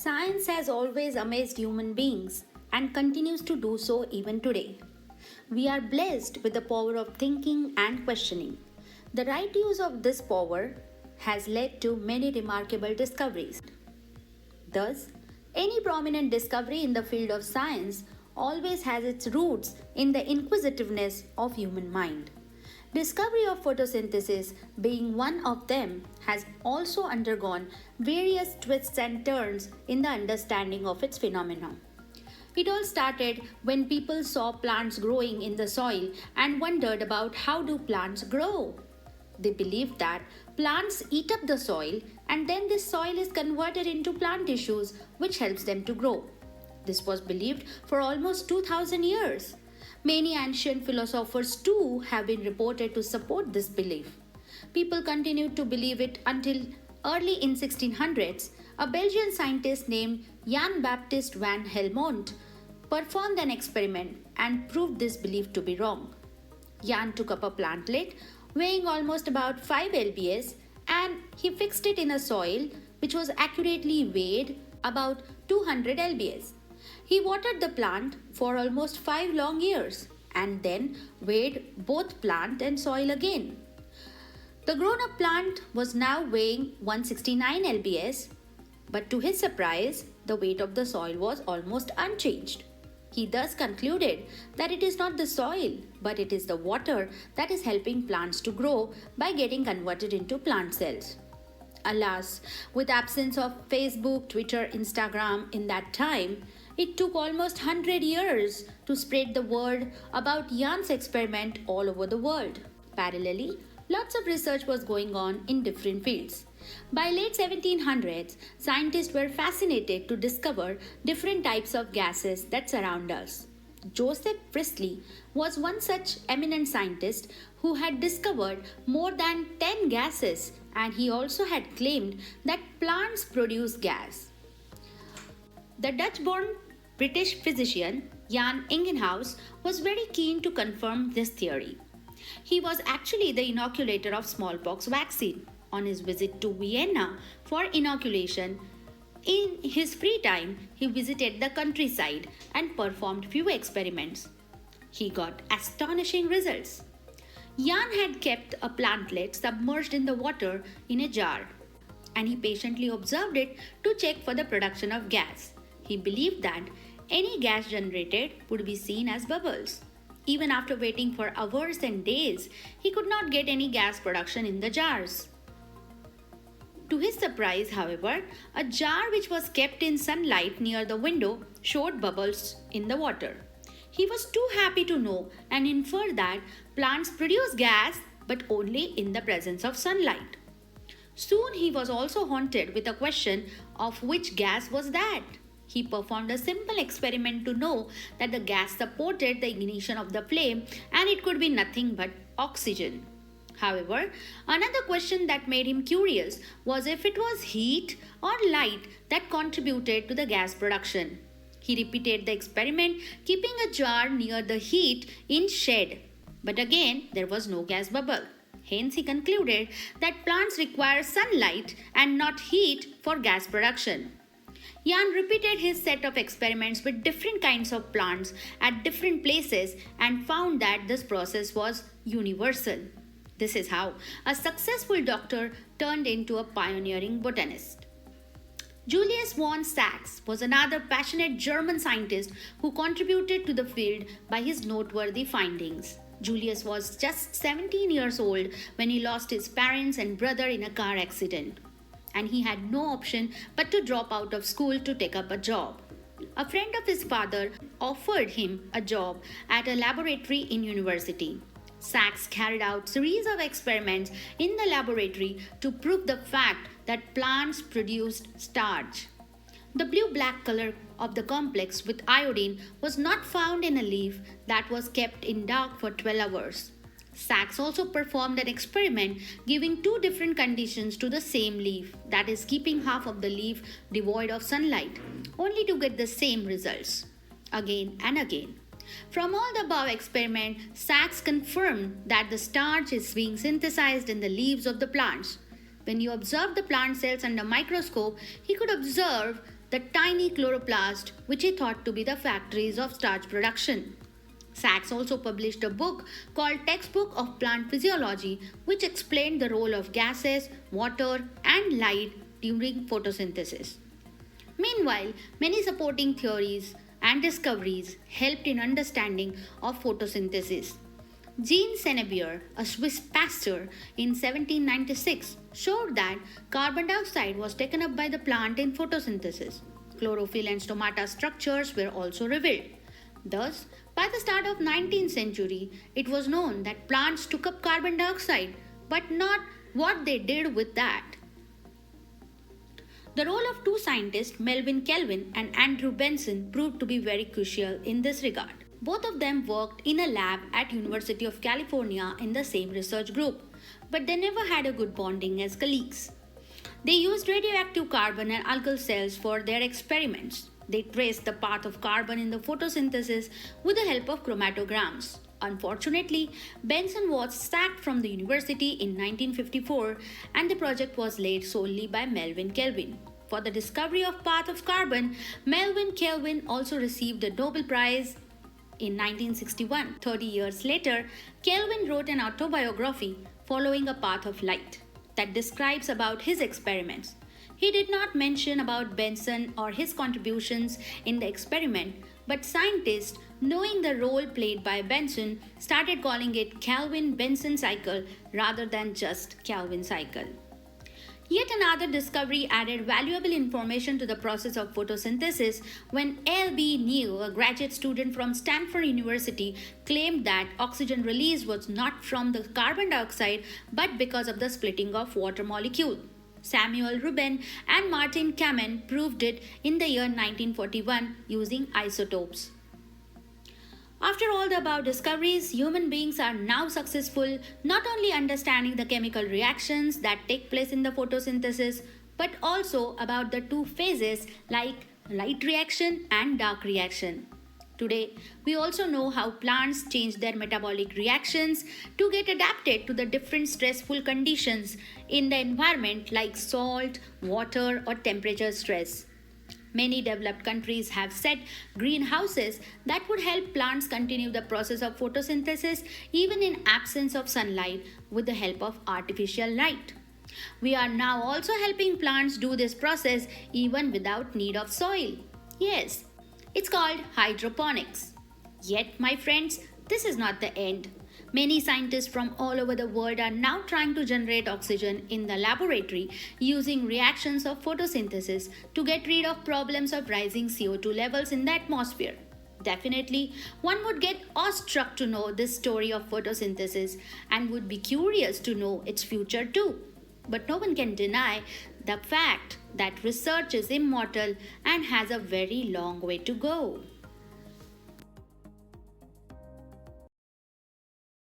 Science has always amazed human beings and continues to do so even today. We are blessed with the power of thinking and questioning. The right use of this power has led to many remarkable discoveries. Thus, any prominent discovery in the field of science always has its roots in the inquisitiveness of human mind. Discovery of photosynthesis, being one of them, has also undergone various twists and turns in the understanding of its phenomena. It all started when people saw plants growing in the soil and wondered about how do plants grow. They believed that plants eat up the soil and then this soil is converted into plant tissues which helps them to grow. This was believed for almost 2000 years. Many ancient philosophers too have been reported to support this belief. People continued to believe it until early in 1600s, a Belgian scientist named Jan Baptist van Helmont performed an experiment and proved this belief to be wrong. Jan took up a plantlet weighing almost about 5 lbs and he fixed it in a soil which was accurately weighed about 200 lbs. He watered the plant for almost 5 long years and then weighed both plant and soil again. The grown up plant was now weighing 169 lbs, but to his surprise, the weight of the soil was almost unchanged. He thus concluded that it is not the soil, but it is the water that is helping plants to grow by getting converted into plant cells. Alas, with absence of Facebook, Twitter, Instagram in that time, it took almost 100 years to spread the word about Jan's experiment all over the world. Parallelly, lots of research was going on in different fields. By late 1700s, scientists were fascinated to discover different types of gases that surround us. Joseph Priestley was one such eminent scientist who had discovered more than 10 gases, and he also had claimed that plants produce gas. The Dutch-born British physician Jan Ingenhousz was very keen to confirm this theory. He was actually the inoculator of smallpox vaccine. On his visit to Vienna for inoculation, in his free time, he visited the countryside and performed few experiments. He got astonishing results. Jan had kept a plantlet submerged in the water in a jar, and he patiently observed it to check for the production of gas. He believed that any gas generated would be seen as bubbles. Even after waiting for hours and days, he could not get any gas production in the jars. To his surprise, however, a jar which was kept in sunlight near the window showed bubbles in the water. He was too happy to know and inferred that plants produce gas but only in the presence of sunlight. Soon he was also haunted with a question of which gas was that. He performed a simple experiment to know that the gas supported the ignition of the flame and it could be nothing but oxygen. However, another question that made him curious was if it was heat or light that contributed to the gas production. He repeated the experiment, keeping a jar near the heat in shade. But again, there was no gas bubble. Hence, he concluded that plants require sunlight and not heat for gas production. Jan repeated his set of experiments with different kinds of plants at different places and found that this process was universal. This is how a successful doctor turned into a pioneering botanist. Julius von Sachs was another passionate German scientist who contributed to the field by his noteworthy findings. Julius was just 17 years old when he lost his parents and brother in a car accident, and he had no option but to drop out of school to take up a job. A friend of his father offered him a job at a laboratory in university. Sachs carried out series of experiments in the laboratory to prove the fact that plants produced starch. The blue-black color of the complex with iodine was not found in a leaf that was kept in dark for 12 hours. Sachs also performed an experiment giving two different conditions to the same leaf, that is, keeping half of the leaf devoid of sunlight, only to get the same results again and again. From all the above experiments, Sachs confirmed that the starch is being synthesized in the leaves of the plants. When you observed the plant cells under microscope, he could observe the tiny chloroplast which he thought to be the factories of starch production. Sachs also published a book called Textbook of Plant Physiology, which explained the role of gases, water, and light during photosynthesis. Meanwhile, many supporting theories and discoveries helped in understanding of photosynthesis. Jean Senebier, a Swiss pasteur in 1796, showed that carbon dioxide was taken up by the plant in photosynthesis. Chlorophyll and stomata structures were also revealed. Thus, by the start of 19th century, it was known that plants took up carbon dioxide, but not what they did with that. The role of two scientists, Melvin Kelvin and Andrew Benson, proved to be very crucial in this regard. Both of them worked in a lab at University of California in the same research group, but they never had a good bonding as colleagues. They used radioactive carbon and algal cells for their experiments. They traced the path of carbon in the photosynthesis with the help of chromatograms. Unfortunately, Benson was sacked from the university in 1954 and the project was led solely by Melvin Kelvin. For the discovery of path of carbon, Melvin Kelvin also received the Nobel Prize in 1961. 30 years later, Kelvin wrote an autobiography, Following a Path of Light, that describes about his experiments. He did not mention about Benson or his contributions in the experiment, but scientists, knowing the role played by Benson, started calling it Kelvin-Benson cycle rather than just Kelvin cycle. Yet another discovery added valuable information to the process of photosynthesis when L.B. New, a graduate student from Stanford University, claimed that oxygen release was not from the carbon dioxide but because of the splitting of water molecule. Samuel Rubin and Martin Kamen proved it in the year 1941 using isotopes. After all the above discoveries, human beings are now successful not only understanding the chemical reactions that take place in the photosynthesis, but also about the two phases like light reaction and dark reaction. Today, we also know how plants change their metabolic reactions to get adapted to the different stressful conditions in the environment like salt, water, or temperature stress. Many developed countries have set greenhouses that would help plants continue the process of photosynthesis even in absence of sunlight with the help of artificial light. We are now also helping plants do this process even without need of soil. Yes, it's called hydroponics. Yet, my friends, this is not the end. Many scientists from all over the world are now trying to generate oxygen in the laboratory using reactions of photosynthesis to get rid of problems of rising CO2 levels in the atmosphere. Definitely, one would get awestruck to know this story of photosynthesis and would be curious to know its future too. But no one can deny the fact that research is immortal and has a very long way to go.